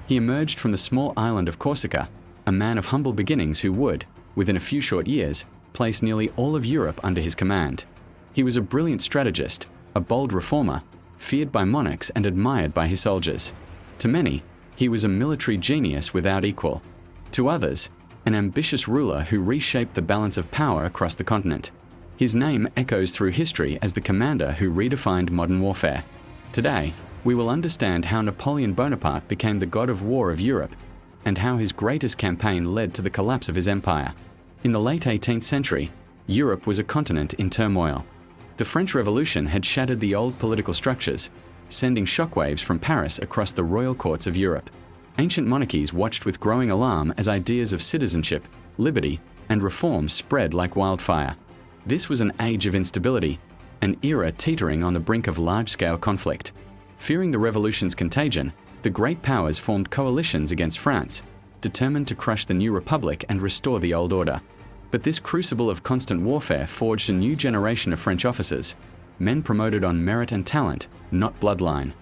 He emerged from the small island of Corsica, a man of humble beginnings who would, within a few short years, place nearly all of Europe under his command. He was a brilliant strategist, a bold reformer, feared by monarchs and admired by his soldiers. To many, he was a military genius without equal. To others, an ambitious ruler who reshaped the balance of power across the continent. His name echoes through history as the commander who redefined modern warfare. Today, we will understand how Napoleon Bonaparte became the god of war of Europe, and how his greatest campaign led to the collapse of his empire. In the late 18th century, Europe was a continent in turmoil. The French Revolution had shattered the old political structures, sending shockwaves from Paris across the royal courts of Europe. Ancient monarchies watched with growing alarm as ideas of citizenship, liberty, and reform spread like wildfire. This was an age of instability, an era teetering on the brink of large-scale conflict. Fearing the revolution's contagion, the great powers formed coalitions against France, determined to crush the new republic and restore the old order. But this crucible of constant warfare forged a new generation of French officers, men promoted on merit and talent, not bloodline.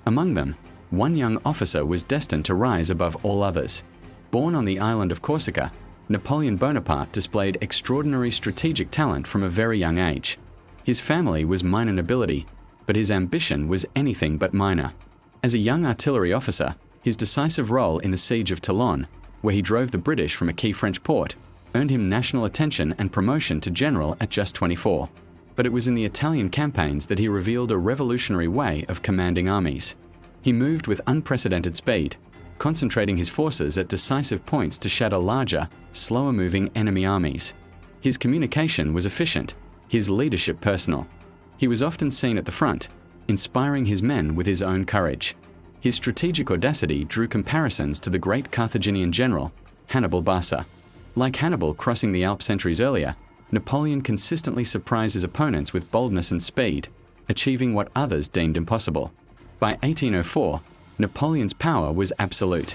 Among them, one young officer was destined to rise above all others. Born on the island of Corsica, Napoleon Bonaparte displayed extraordinary strategic talent from a very young age. His family was minor nobility, but his ambition was anything but minor. As a young artillery officer, his decisive role in the siege of Toulon, where he drove the British from a key French port, earned him national attention and promotion to general at just 24. But it was in the Italian campaigns that he revealed a revolutionary way of commanding armies. He moved with unprecedented speed, concentrating his forces at decisive points to shatter larger, slower-moving enemy armies. His communication was efficient, his leadership personal. He was often seen at the front, inspiring his men with his own courage. His strategic audacity drew comparisons to the great Carthaginian general, Hannibal Barca. Like Hannibal crossing the Alps centuries earlier, Napoleon consistently surprised his opponents with boldness and speed, achieving what others deemed impossible. By 1804, Napoleon's power was absolute.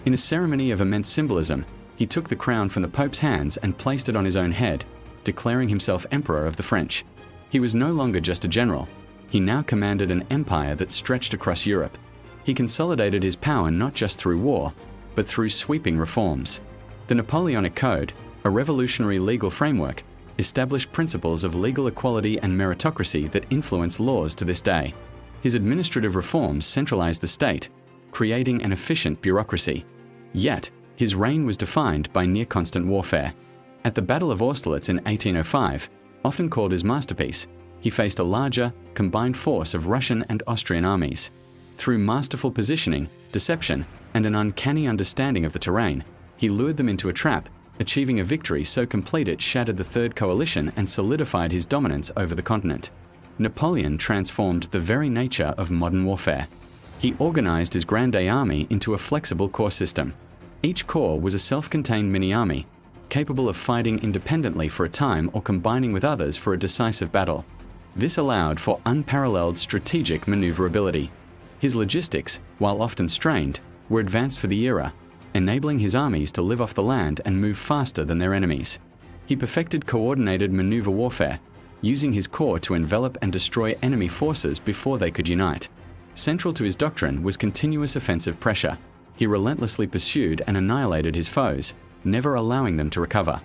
In a ceremony of immense symbolism, he took the crown from the Pope's hands and placed it on his own head, declaring himself Emperor of the French. He was no longer just a general. He now commanded an empire that stretched across Europe. He consolidated his power not just through war, but through sweeping reforms. The Napoleonic Code, a revolutionary legal framework, established principles of legal equality and meritocracy that influence laws to this day. His administrative reforms centralized the state, creating an efficient bureaucracy. Yet, his reign was defined by near-constant warfare. At the Battle of Austerlitz in 1805, often called his masterpiece, he faced a larger, combined force of Russian and Austrian armies. Through masterful positioning, deception, and an uncanny understanding of the terrain, he lured them into a trap, achieving a victory so complete it shattered the Third Coalition and solidified his dominance over the continent. Napoleon transformed the very nature of modern warfare. He organized his Grande Army into a flexible corps system. Each corps was a self-contained mini-army, capable of fighting independently for a time or combining with others for a decisive battle. This allowed for unparalleled strategic maneuverability. His logistics, while often strained, were advanced for the era, enabling his armies to live off the land and move faster than their enemies. He perfected coordinated maneuver warfare, using his corps to envelop and destroy enemy forces before they could unite. Central to his doctrine was continuous offensive pressure. He relentlessly pursued and annihilated his foes, never allowing them to recover.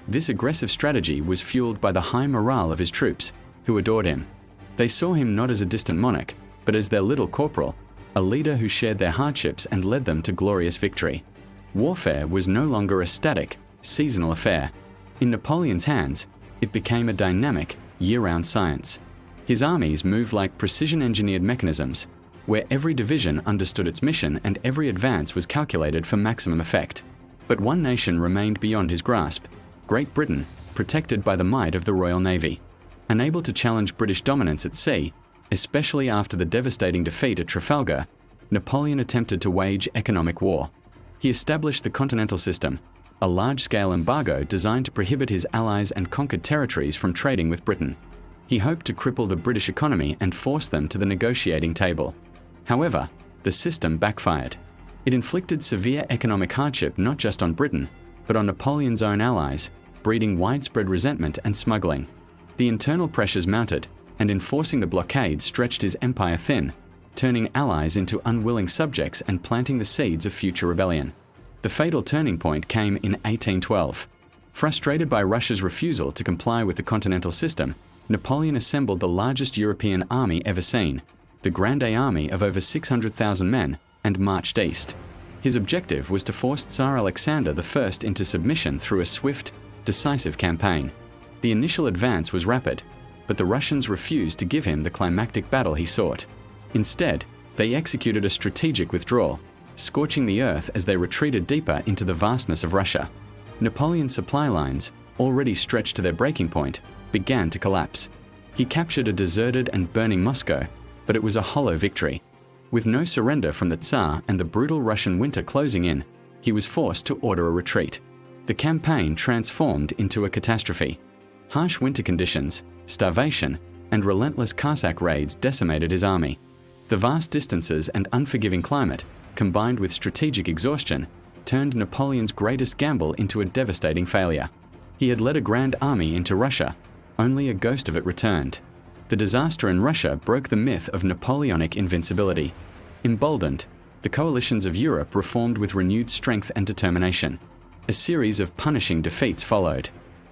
This aggressive strategy was fueled by the high morale of his troops, who adored him. They saw him not as a distant monarch, but as their little corporal, a leader who shared their hardships and led them to glorious victory. Warfare was no longer a static, seasonal affair. In Napoleon's hands, it became a dynamic, year-round science. His armies moved like precision-engineered mechanisms, where every division understood its mission and every advance was calculated for maximum effect. But one nation remained beyond his grasp: Great Britain, protected by the might of the Royal Navy. Unable to challenge British dominance at sea, especially after the devastating defeat at Trafalgar, Napoleon attempted to wage economic war. He established the Continental System, a large-scale embargo designed to prohibit his allies and conquered territories from trading with Britain. He hoped to cripple the British economy and force them to the negotiating table. However, the system backfired. It inflicted severe economic hardship not just on Britain, but on Napoleon's own allies, breeding widespread resentment and smuggling. The internal pressures mounted, and enforcing the blockade stretched his empire thin, turning allies into unwilling subjects and planting the seeds of future rebellion. The fatal turning point came in 1812. Frustrated by Russia's refusal to comply with the Continental System, Napoleon assembled the largest European army ever seen, the Grande Army of over 600,000 men, and marched east. His objective was to force Tsar Alexander I into submission through a swift, decisive campaign. The initial advance was rapid, but the Russians refused to give him the climactic battle he sought. Instead, they executed a strategic withdrawal, scorching the earth as they retreated deeper into the vastness of Russia. Napoleon's supply lines, already stretched to their breaking point, began to collapse. He captured a deserted and burning Moscow, but it was a hollow victory. With no surrender from the Tsar and the brutal Russian winter closing in, he was forced to order a retreat. The campaign transformed into a catastrophe. Harsh winter conditions, starvation, and relentless Cossack raids decimated his army. The vast distances and unforgiving climate, combined with strategic exhaustion, turned Napoleon's greatest gamble into a devastating failure. He had led a grand army into Russia, only a ghost of it returned. The disaster in Russia broke the myth of Napoleonic invincibility. Emboldened, the coalitions of Europe reformed with renewed strength and determination. A series of punishing defeats followed.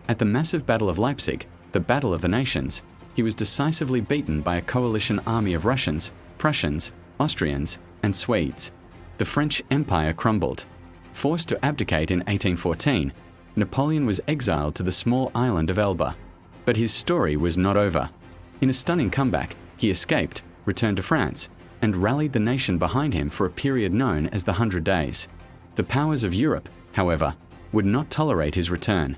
At the massive Battle of Leipzig, the Battle of the Nations, he was decisively beaten by a coalition army of Russians, Prussians, Austrians, and Swedes. The French Empire crumbled. Forced to abdicate in 1814, Napoleon was exiled to the small island of Elba. But his story was not over. In a stunning comeback, he escaped, returned to France, and rallied the nation behind him for a period known as the 100 Days. The powers of Europe, however, would not tolerate his return.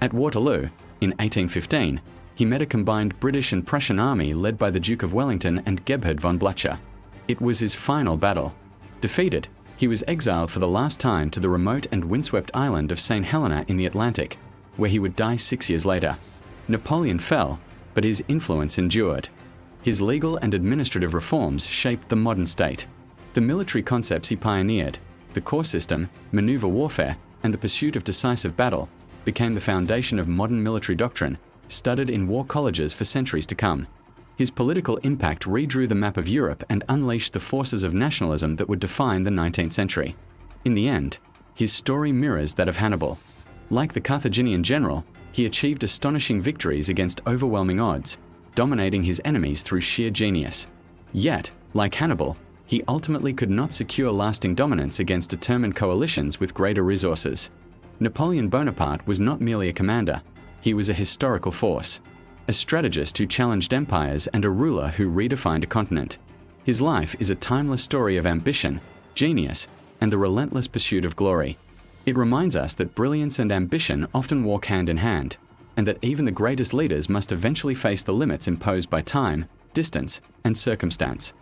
At Waterloo, in 1815, he met a combined British and Prussian army led by the Duke of Wellington and Gebhard von Blücher. It was his final battle. Defeated, he was exiled for the last time to the remote and windswept island of St. Helena in the Atlantic, where he would die 6 years later. Napoleon fell, but his influence endured. His legal and administrative reforms shaped the modern state. The military concepts he pioneered, the corps system, maneuver warfare, and the pursuit of decisive battle, became the foundation of modern military doctrine, studied in war colleges for centuries to come. His political impact redrew the map of Europe and unleashed the forces of nationalism that would define the 19th century. In the end, his story mirrors that of Hannibal. Like the Carthaginian general, he achieved astonishing victories against overwhelming odds, dominating his enemies through sheer genius. Yet, like Hannibal, he ultimately could not secure lasting dominance against determined coalitions with greater resources. Napoleon Bonaparte was not merely a commander, he was a historical force, a strategist who challenged empires and a ruler who redefined a continent. His life is a timeless story of ambition, genius, and the relentless pursuit of glory. It reminds us that brilliance and ambition often walk hand in hand, and that even the greatest leaders must eventually face the limits imposed by time, distance, and circumstance.